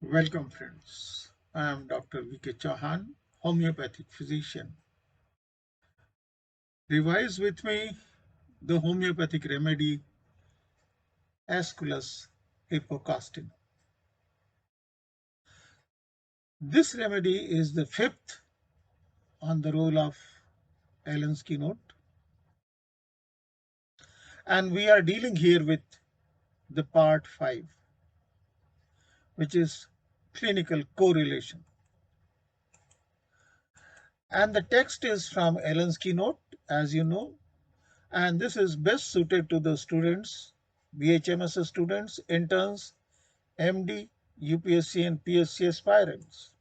Welcome friends, I am Dr. V.K. Chauhan, homeopathic physician. Revise with me the homeopathic remedy Aesculus Hippocastan. This remedy is the fifth on the roll of Allen's keynote, and we are dealing here with the part 5, which is clinical correlation. And the text is from Allen's keynote, as you know, and this is best suited to the students, BHMS students, interns, MD, UPSC and PSC aspirants.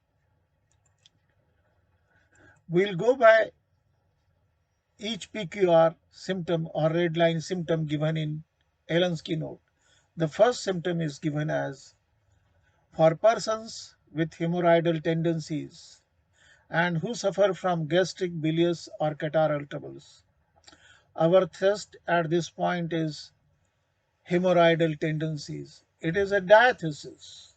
We'll go by each PQR symptom or red line symptom given in Allen's keynote. The first symptom is given as for persons with hemorrhoidal tendencies and who suffer from gastric, bilious or catarrhal troubles. Our test at this point is hemorrhoidal tendencies. It is a diathesis.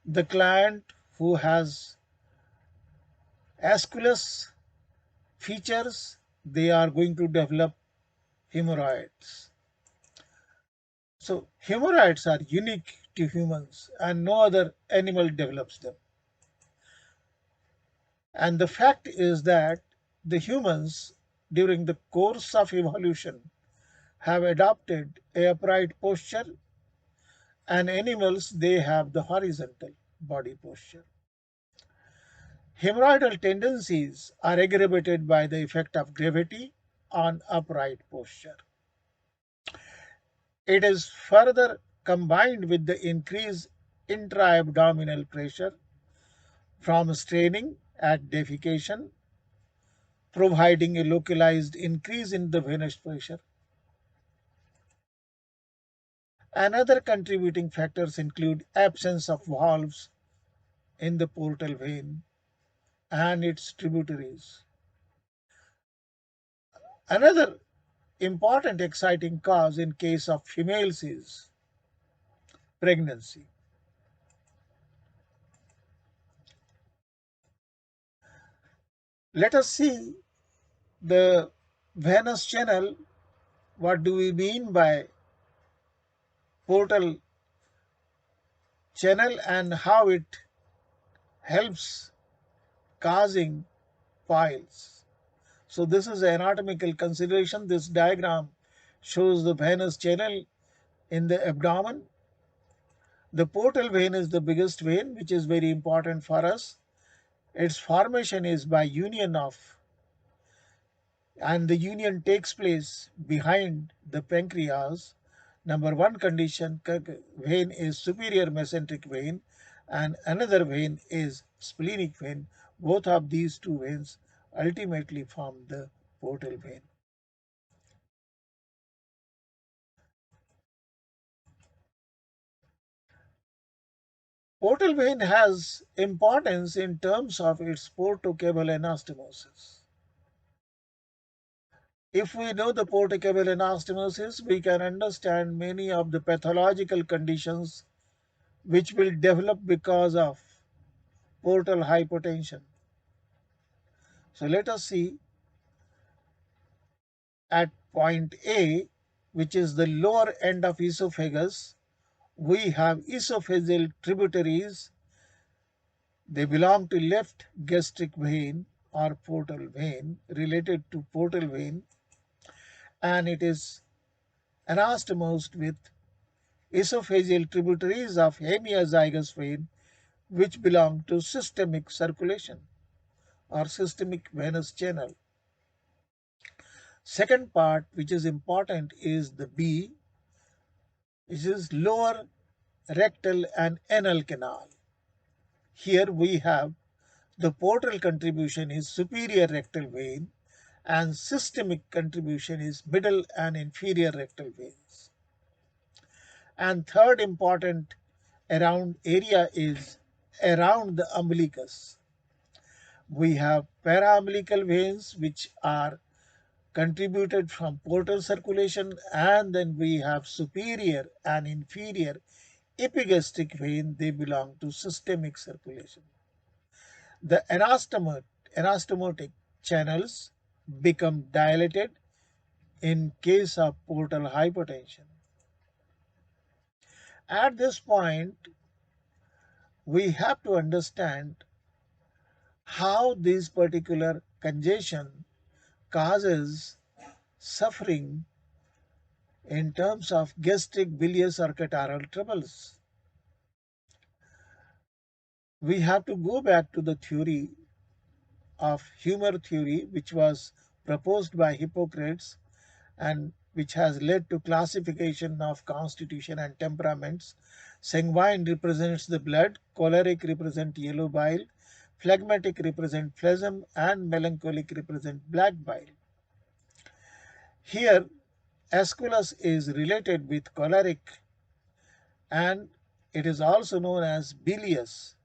The client who has Aesculus features, they are going to develop hemorrhoids. So hemorrhoids are unique to humans and no other animal develops them. And the fact is that the humans during the course of evolution have adopted a upright posture, and animals they have the horizontal body posture. Hemorrhoidal tendencies are aggravated by the effect of gravity on upright posture. It is further combined with the increased intra-abdominal pressure from straining at defecation, providing a localized increase in the venous pressure. Another contributing factors include absence of valves in the portal vein and its tributaries. Another important exciting cause in case of females is pregnancy. Let us see the venous channel. What do we mean by portal channel and how it helps causing piles? So this is an anatomical consideration. This diagram shows the venous channel in the abdomen. The portal vein is the biggest vein, which is very important for us. Its formation is by union of, and the union takes place behind the pancreas. Number one condition, vein is superior mesenteric vein and another vein is splenic vein. Both of these two veins ultimately form the portal vein. Portal vein has importance in terms of its portocable anastomosis. If we know the portocable anastomosis, we can understand many of the pathological conditions which will develop because of portal hypotension. So let us see at point A, which is the lower end of esophagus, we have esophageal tributaries. They belong to left gastric vein or portal vein, related to portal vein, and it is anastomosed with esophageal tributaries of hemiazygous vein, which belong to systemic circulation or systemic venous channel. Second part, which is important, is the B, which is lower rectal and anal canal. Here we have the portal contribution is superior rectal vein and systemic contribution is middle and inferior rectal veins. And third important around area is around the umbilicus. We have paraumbilical veins which are contributed from portal circulation, and then we have superior and inferior epigastric vein, they belong to systemic circulation. The anastomotic channels become dilated in case of portal hypertension. At this point, we have to understand how this particular congestion causes suffering in terms of gastric, bilious, or catarrhal troubles. We have to go back to the theory of humor theory, which was proposed by Hippocrates and which has led to classification of constitution and temperaments. Sanguine represents the blood, choleric represent yellow bile, phlegmatic represent phlegm, and melancholic represent black bile. Here, Aesculus is related with choleric, and it is also known as bilious,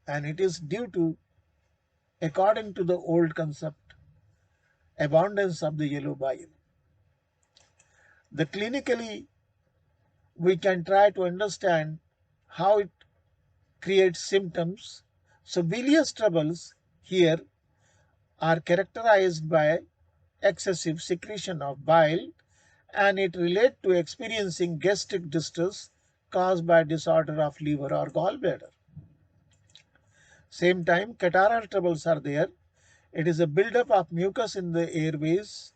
and it is due to, according to the old concept, abundance of the yellow bile. The clinically, we can try to understand how it creates symptoms. So bilious troubles here are characterized by excessive secretion of bile, and it relates to experiencing gastric distress caused by disorder of liver or gallbladder. Same time, catarrhal troubles are there. It is a buildup of mucus in the airways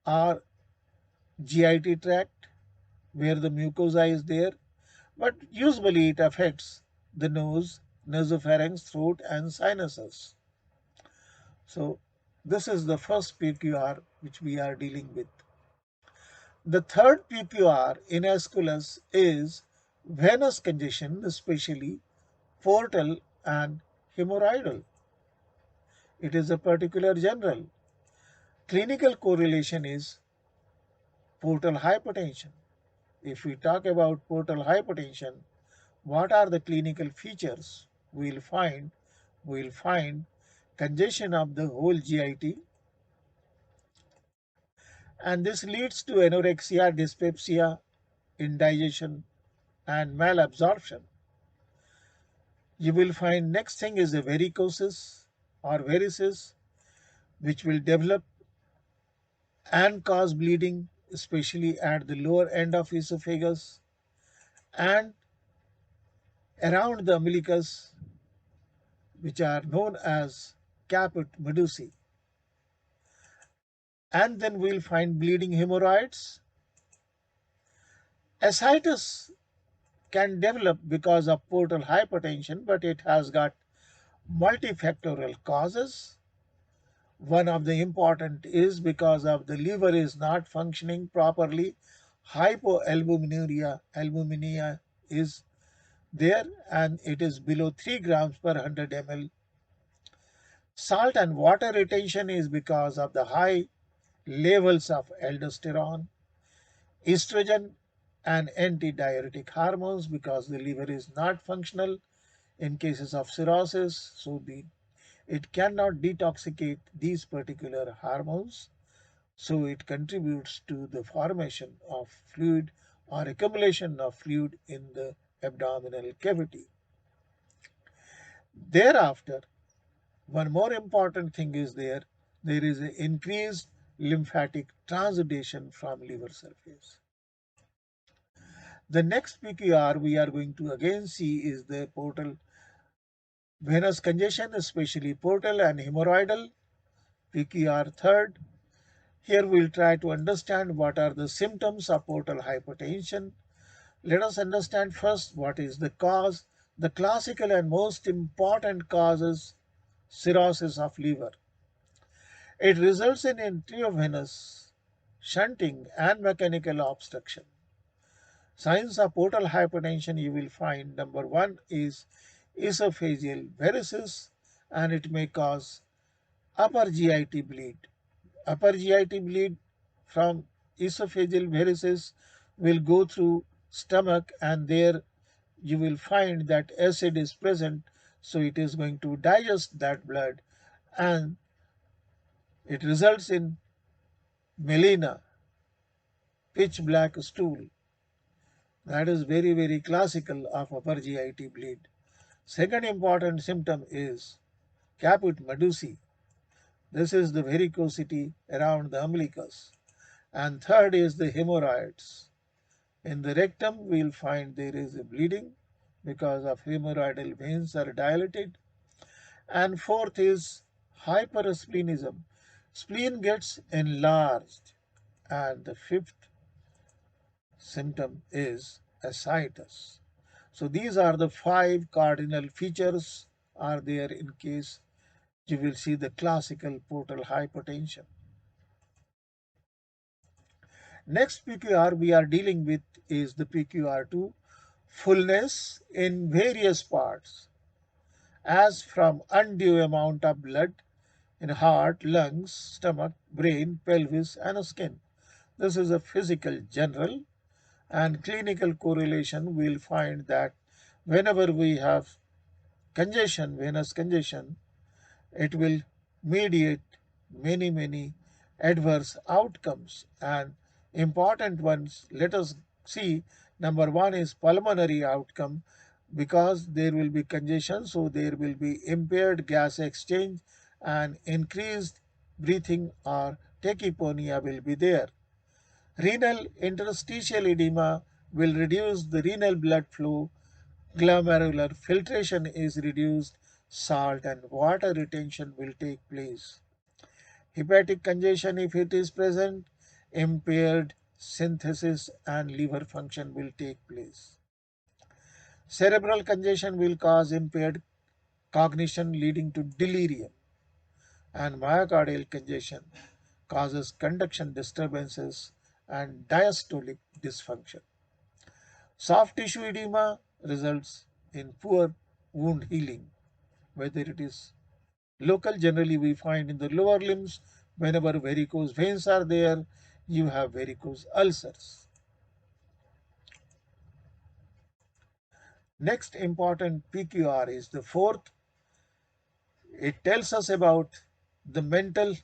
or GIT tract where the mucosa is there, but usually it affects the nose, nasopharynx, throat, and sinuses. So this is the first PQR which we are dealing with. The third PQR in Aesculus is venous congestion, especially portal and hemorrhoidal. It is a particular general. Clinical correlation is portal hypertension. If we talk about portal hypertension, what are the clinical features? We'll find congestion of the whole GIT, and this leads to anorexia, dyspepsia, indigestion, and malabsorption. You will find next thing is the varicosis or varices, which will develop and cause bleeding, especially at the lower end of esophagus and around the umbilicus, which are known as caput medusae. And then we'll find bleeding hemorrhoids. Ascites can develop because of portal hypertension, but it has got multifactorial causes. One of the important is because of the liver is not functioning properly. Albuminuria is there, and it is below 3 grams per 100 ml. Salt and water retention is because of the high levels of aldosterone, estrogen, and antidiuretic hormones, because the liver is not functional in cases of cirrhosis. So it cannot detoxicate these particular hormones. So it contributes to the formation of fluid or accumulation of fluid in the abdominal cavity. Thereafter, one more important thing is there is an increased lymphatic transudation from liver surface. The next PQR we are going to again see is the portal venous congestion, especially portal and hemorrhoidal, PQR third. Here we'll try to understand what are the symptoms of portal hypertension. Let us understand first what is the cause. The classical and most important cause is cirrhosis of liver. It results in intravenous shunting and mechanical obstruction. Signs of portal hypertension you will find, number one is esophageal varices, and it may cause upper GIT bleed. Upper GIT bleed from esophageal varices will go through stomach, and there you will find that acid is present, so it is going to digest that blood, and it results in melena, pitch black stool. That is very, very classical of upper GIT bleed. Second important symptom is caput medusae. This is the varicosity around the umbilicus. And third is the hemorrhoids. In the rectum, we will find there is a bleeding because of hemorrhoidal veins are dilated. And fourth is hypersplenism. Spleen gets enlarged. And the fifth symptom is ascites. So these are the five cardinal features are there in case you will see the classical portal hypertension. Next PQR we are dealing with is the PQR2 fullness in various parts, as from undue amount of blood in heart, lungs, stomach, brain, pelvis and skin. This is a physical general, and clinical correlation. We'll find that whenever we have congestion, venous congestion, it will mediate many adverse outcomes, and important ones. Let us see. Number one is pulmonary outcome, because there will be congestion, so there will be impaired gas exchange and increased breathing or tachypnea will be there. Renal interstitial edema will reduce the renal blood flow, glomerular filtration is reduced, salt and water retention will take place. Hepatic congestion, if it is present, impaired synthesis and liver function will take place. Cerebral congestion will cause impaired cognition leading to delirium, and myocardial congestion causes conduction disturbances and diastolic dysfunction. Soft tissue edema results in poor wound healing, whether it is local. Generally we find in the lower limbs, whenever varicose veins are there, you have varicose ulcers. Next important PQR is the fourth. It tells us about the mental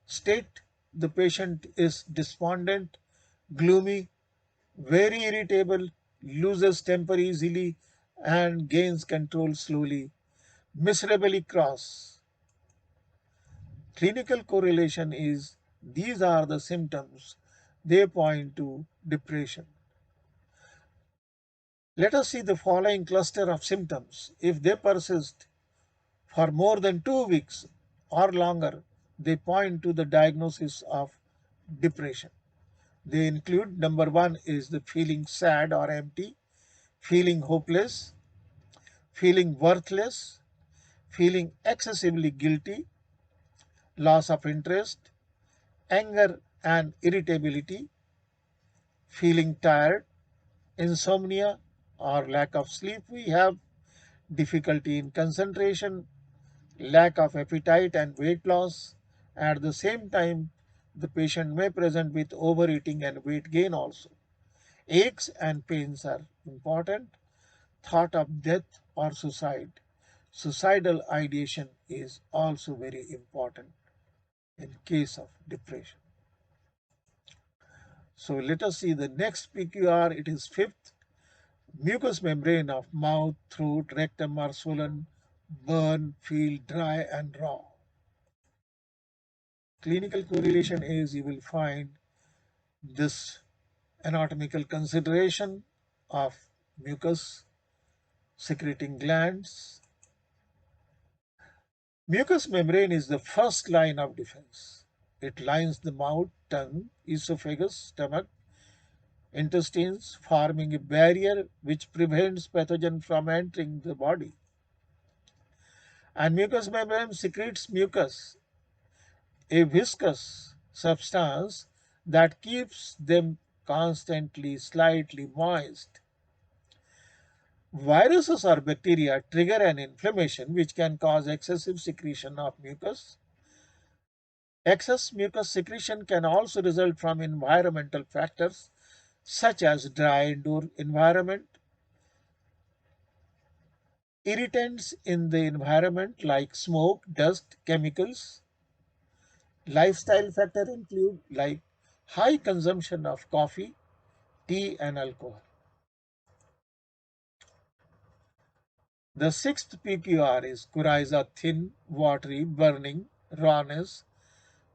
state. The patient is despondent, gloomy, very irritable, loses temper easily and gains control slowly, miserably cross. Clinical correlation is these are the symptoms. They point to depression. Let us see the following cluster of symptoms. If they persist for more than 2 weeks or longer, they point to the diagnosis of depression. They include: number one is the feeling sad or empty, feeling hopeless, feeling worthless, feeling excessively guilty, loss of interest, anger and irritability, feeling tired, insomnia or lack of sleep. We have difficulty in concentration, lack of appetite and weight loss. At the same time, the patient may present with overeating and weight gain also. Aches and pains are important. Thought of death or suicide. Suicidal ideation is also very important in case of depression. So let us see the next PQR. It is fifth. Mucous membrane of mouth, throat, rectum are swollen, burn, feel dry and raw. Clinical correlation is you will find this anatomical consideration of mucus secreting glands. Mucous membrane is the first line of defense. It lines the mouth, tongue, esophagus, stomach, intestines, forming a barrier which prevents pathogen from entering the body. And mucous membrane secretes mucus, a viscous substance that keeps them constantly slightly moist. Viruses or bacteria trigger an inflammation which can cause excessive secretion of mucus. Excess mucus secretion can also result from environmental factors such as dry indoor environment, irritants in the environment like smoke, dust, chemicals. Lifestyle factors include like high consumption of coffee, tea and alcohol. The sixth PQR is coryza, thin, watery, burning, rawness,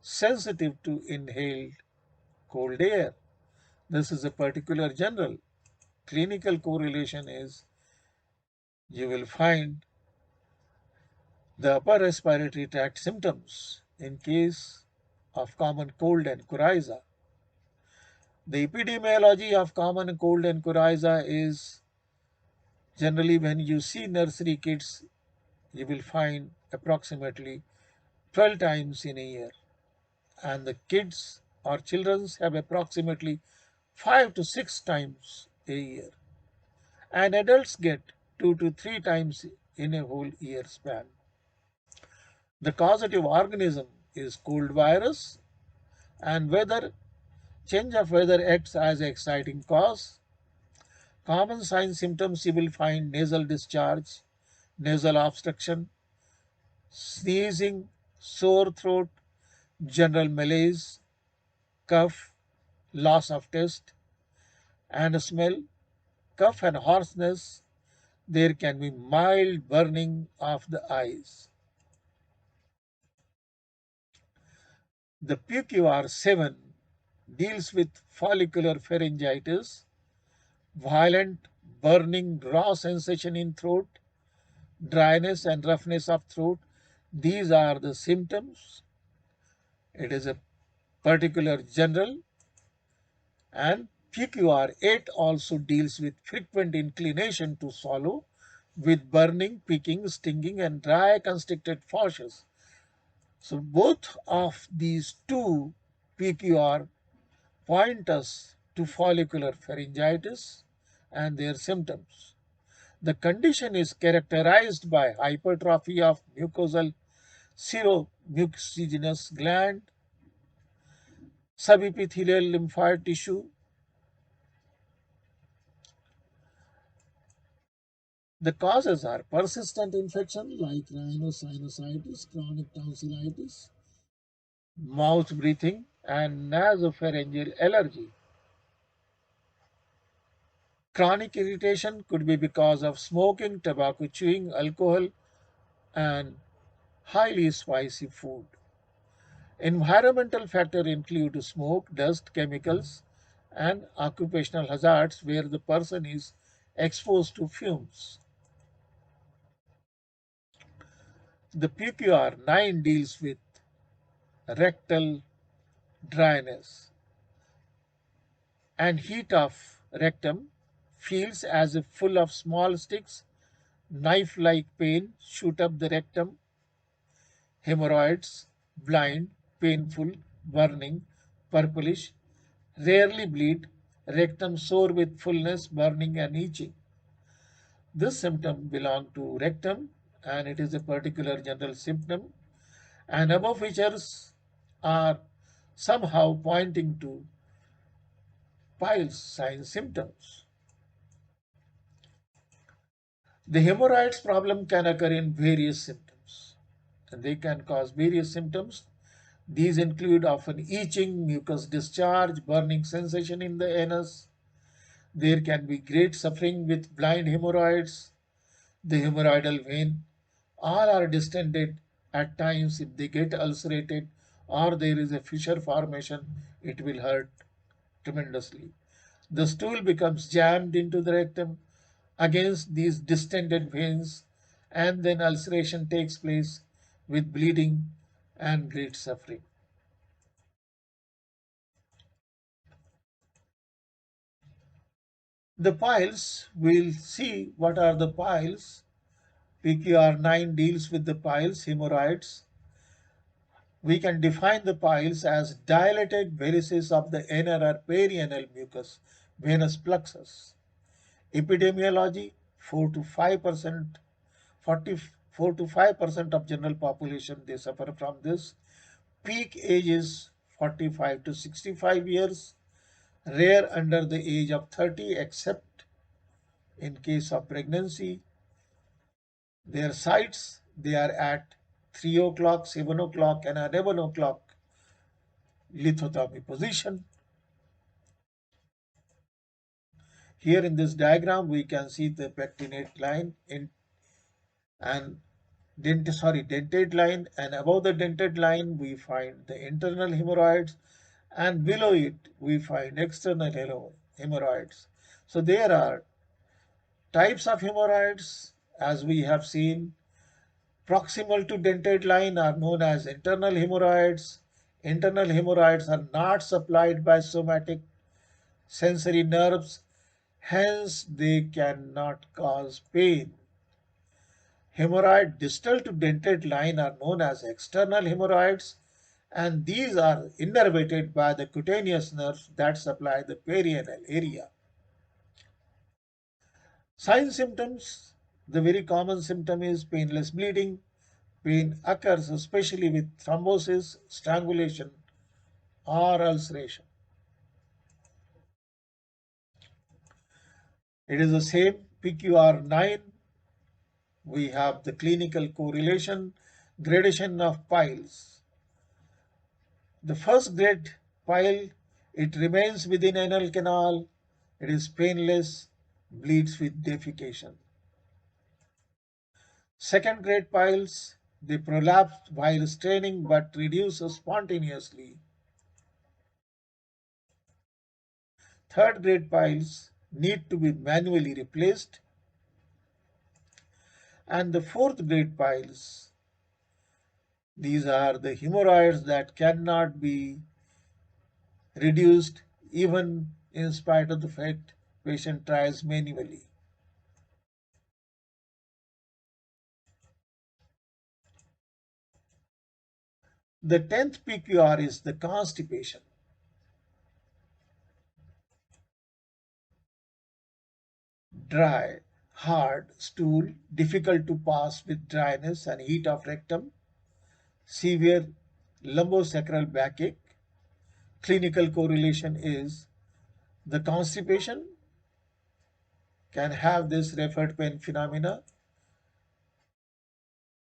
sensitive to inhaled cold air. This is a particular general. Clinical correlation is you will find the upper respiratory tract symptoms in case of common cold and coryza. The epidemiology of common cold and coryza is generally when you see nursery kids, you will find approximately 12 times in a year, and the kids or children have approximately 5 to 6 times a year, and adults get 2 to 3 times in a whole year span. The causative organism is cold virus, and weather change of weather acts as an exciting cause. Common sign symptoms you will find nasal discharge, nasal obstruction, sneezing, sore throat, general malaise, cough, loss of taste and smell, cough and hoarseness. There can be mild burning of the eyes. The PQR7 deals with follicular pharyngitis, violent burning raw sensation in throat, dryness and roughness of throat. These are the symptoms. It is a particular general, and PQR8 also deals with frequent inclination to swallow with burning, picking, stinging and dry constricted fauces. So both of these two PQR point us to follicular pharyngitis and their symptoms. The condition is characterized by hypertrophy of mucosal seromucinous gland, subepithelial lymphoid tissue. The causes are persistent infection like rhinosinusitis, chronic tonsillitis, mouth breathing, and nasopharyngeal allergy. Chronic irritation could be because of smoking, tobacco chewing, alcohol, and highly spicy food. Environmental factors include smoke, dust, chemicals, and occupational hazards where the person is exposed to fumes. The PQR9 deals with rectal dryness and heat of rectum, feels as if full of small sticks, knife-like pain shoot up the rectum, hemorrhoids, blind, painful, burning, purplish, rarely bleed, rectum sore with fullness, burning and itching. This symptom belongs to rectum and it is a particular general symptom, and above features are somehow pointing to piles signs symptoms. The hemorrhoids problem can occur in various symptoms and they can cause various symptoms. These include often itching, mucus discharge, burning sensation in the anus. There can be great suffering with blind hemorrhoids, the hemorrhoidal vein. All are distended at times. If they get ulcerated or there is a fissure formation, it will hurt tremendously. The stool becomes jammed into the rectum against these distended veins, and then ulceration takes place with bleeding and great suffering. The piles, we'll see what are the piles. PQR9 deals with the piles, hemorrhoids. We can define the piles as dilated varices of the inner or perianal mucus, venous plexus. Epidemiology, 4 to 5%, 44 to 5% of general population, they suffer from this. Peak age is 45 to 65 years, rare under the age of 30 except in case of pregnancy. Their sites, they are at 3 o'clock, 7 o'clock and 11 o'clock lithotomy position. Here in this diagram, we can see the pectinate line and dentate line, and above the dentate line we find the internal hemorrhoids, and below it we find external hemorrhoids. So there are types of hemorrhoids as we have seen. Proximal to dentate line are known as internal hemorrhoids. Internal hemorrhoids are not supplied by somatic sensory nerves, hence they cannot cause pain. Hemorrhoid distal to dentate line are known as external hemorrhoids, and these are innervated by the cutaneous nerves that supply the perianal area. Sign symptoms. The very common symptom is painless bleeding. Pain occurs especially with thrombosis, strangulation, or ulceration. It is the same PQR9. We have the clinical correlation, gradation of piles. The first grade pile, it remains within anal canal, it is painless, bleeds with defecation. Second grade piles, they prolapse while straining but reduce spontaneously. Third grade piles need to be manually replaced. And the fourth grade piles, these are the hemorrhoids that cannot be reduced even in spite of the fact patient tries manually. The 10th PQR is the constipation. Dry, hard stool, difficult to pass with dryness and heat of rectum, severe lumbosacral backache. Clinical correlation is the constipation can have this referred pain phenomena.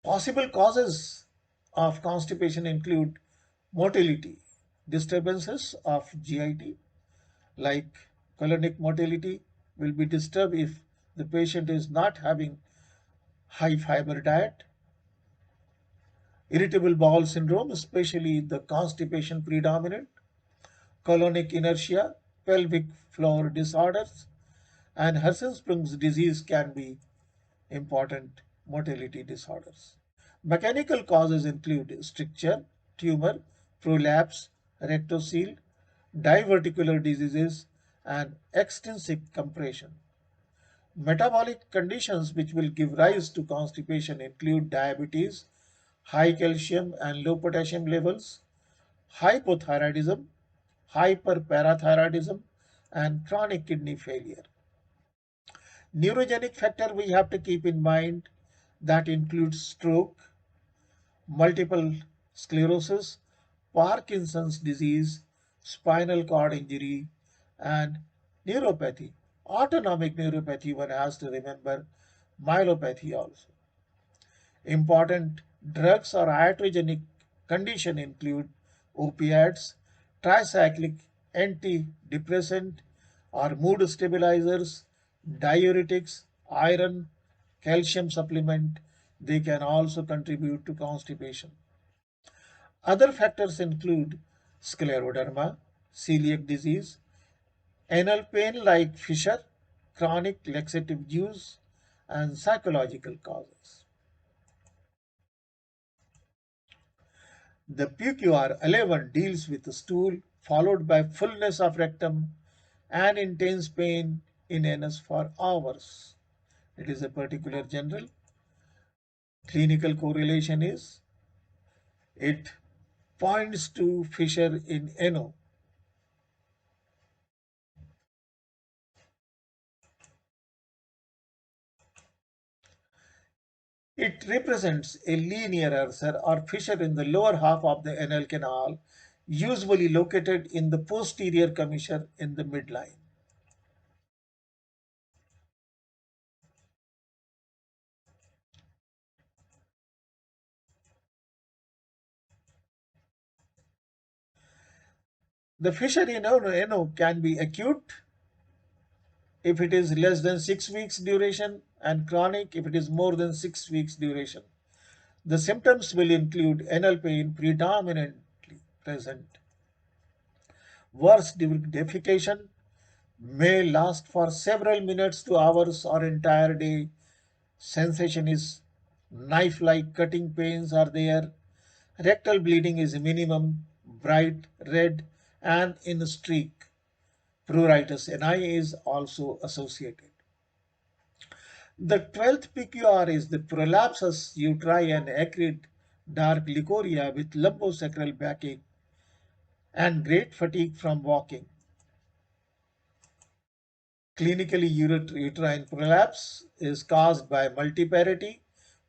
Possible causes of constipation include motility, disturbances of GIT, like colonic motility will be disturbed if the patient is not having high fiber diet. Irritable bowel syndrome, especially the constipation predominant, colonic inertia, pelvic floor disorders, and Hirschsprung's disease can be important motility disorders. Mechanical causes include stricture, tumor, prolapse, rectocele, diverticular diseases, and extrinsic compression. Metabolic conditions which will give rise to constipation include diabetes, high calcium and low potassium levels, hypothyroidism, hyperparathyroidism, and chronic kidney failure. Neurogenic factor we have to keep in mind that includes stroke, multiple sclerosis, Parkinson's disease, spinal cord injury, and neuropathy. Autonomic neuropathy, one has to remember myelopathy also. Important drugs or iatrogenic condition include opiates, tricyclic antidepressant or mood stabilizers, diuretics, iron, calcium supplement. They can also contribute to constipation. Other factors include scleroderma, celiac disease, anal pain like fissure, chronic laxative use, and psychological causes. The PQR11 deals with the stool followed by fullness of rectum and intense pain in anus for hours. It is a particular general. Clinical correlation is it points to fissure in ano. It represents a linear ulcer or fissure in the lower half of the anal canal, usually located in the posterior commissure in the midline. The fissure in ano can be acute if it is less than 6 weeks duration, and chronic if it is more than 6 weeks duration. The symptoms will include anal pain predominantly present. Worse defecation may last for several minutes to hours or entire day. Sensation is knife-like cutting pains are there. Rectal bleeding is minimum, bright red and in a streak. Pruritus ani is also associated. The 12th PQR is the prolapsus uteri and acrid dark leukorrhea with lumbosacral backache and great fatigue from walking. Clinically, uterine prolapse is caused by multiparity,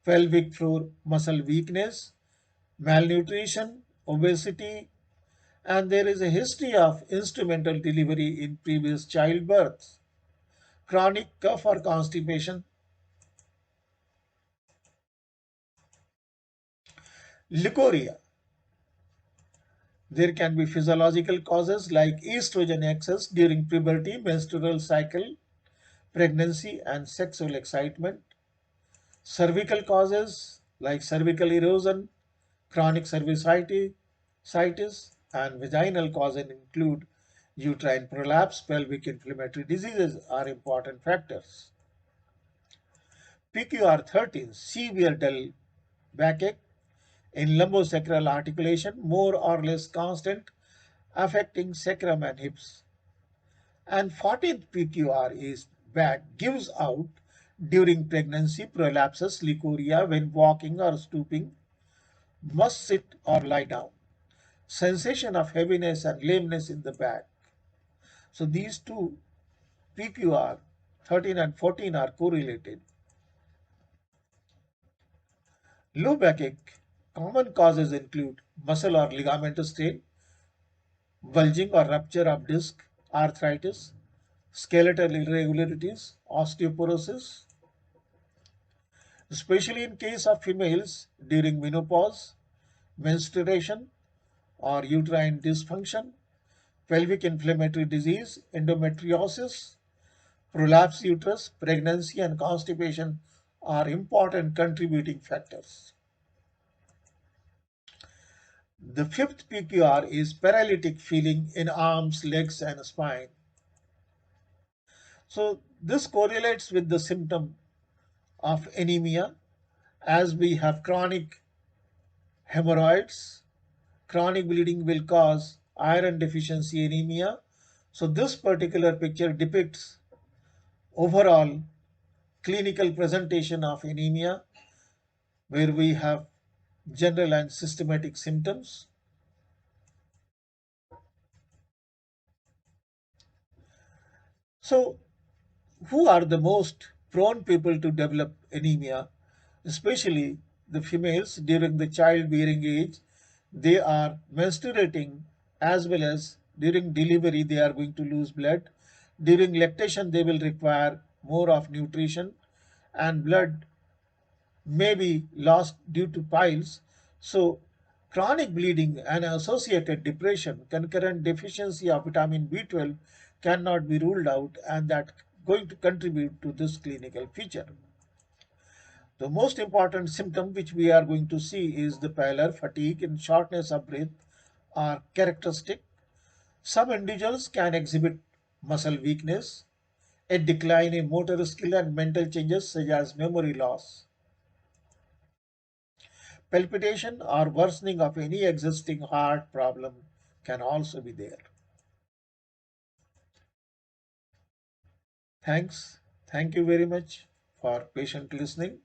pelvic floor muscle weakness, malnutrition, obesity, and there is a history of instrumental delivery in previous childbirths. Chronic cough or constipation. Leukorrhea. There can be physiological causes like estrogen excess during puberty, menstrual cycle, pregnancy, and sexual excitement. Cervical causes like cervical erosion, chronic cervicitis, and vaginal causes include uterine prolapse, pelvic inflammatory diseases are important factors. PQR13, severe dull backache in lumbosacral articulation, more or less constant, affecting sacrum and hips. And 14th PQR is back, gives out during pregnancy, prolapses, leukorrhea when walking or stooping, must sit or lie down. Sensation of heaviness and lameness in the back. So these two PQR 13 and 14 are correlated. Low backache. Common causes include muscle or ligament strain, bulging or rupture of disc, arthritis, skeletal irregularities, osteoporosis, especially in case of females during menopause, menstruation, or uterine dysfunction, pelvic inflammatory disease, endometriosis, prolapse uterus, pregnancy, and constipation are important contributing factors. The fifth PQR is paralytic feeling in arms, legs, and spine. So this correlates with the symptom of anemia as we have chronic hemorrhoids. Chronic bleeding will cause iron deficiency anemia. So this particular picture depicts overall clinical presentation of anemia where we have general and systematic symptoms. So who are the most prone people to develop anemia, especially the females during the childbearing age? They are menstruating as well as during delivery they are going to lose blood. During lactation they will require more of nutrition and blood may be lost due to piles. So chronic bleeding and associated depression, concurrent deficiency of vitamin B12 cannot be ruled out and that going to contribute to this clinical feature. The most important symptom which we are going to see is the pallor, fatigue, and shortness of breath are characteristic. Some individuals can exhibit muscle weakness, a decline in motor skill, and mental changes such as memory loss. Palpitation or worsening of any existing heart problem can also be there. Thanks. Thank you very much for patient listening.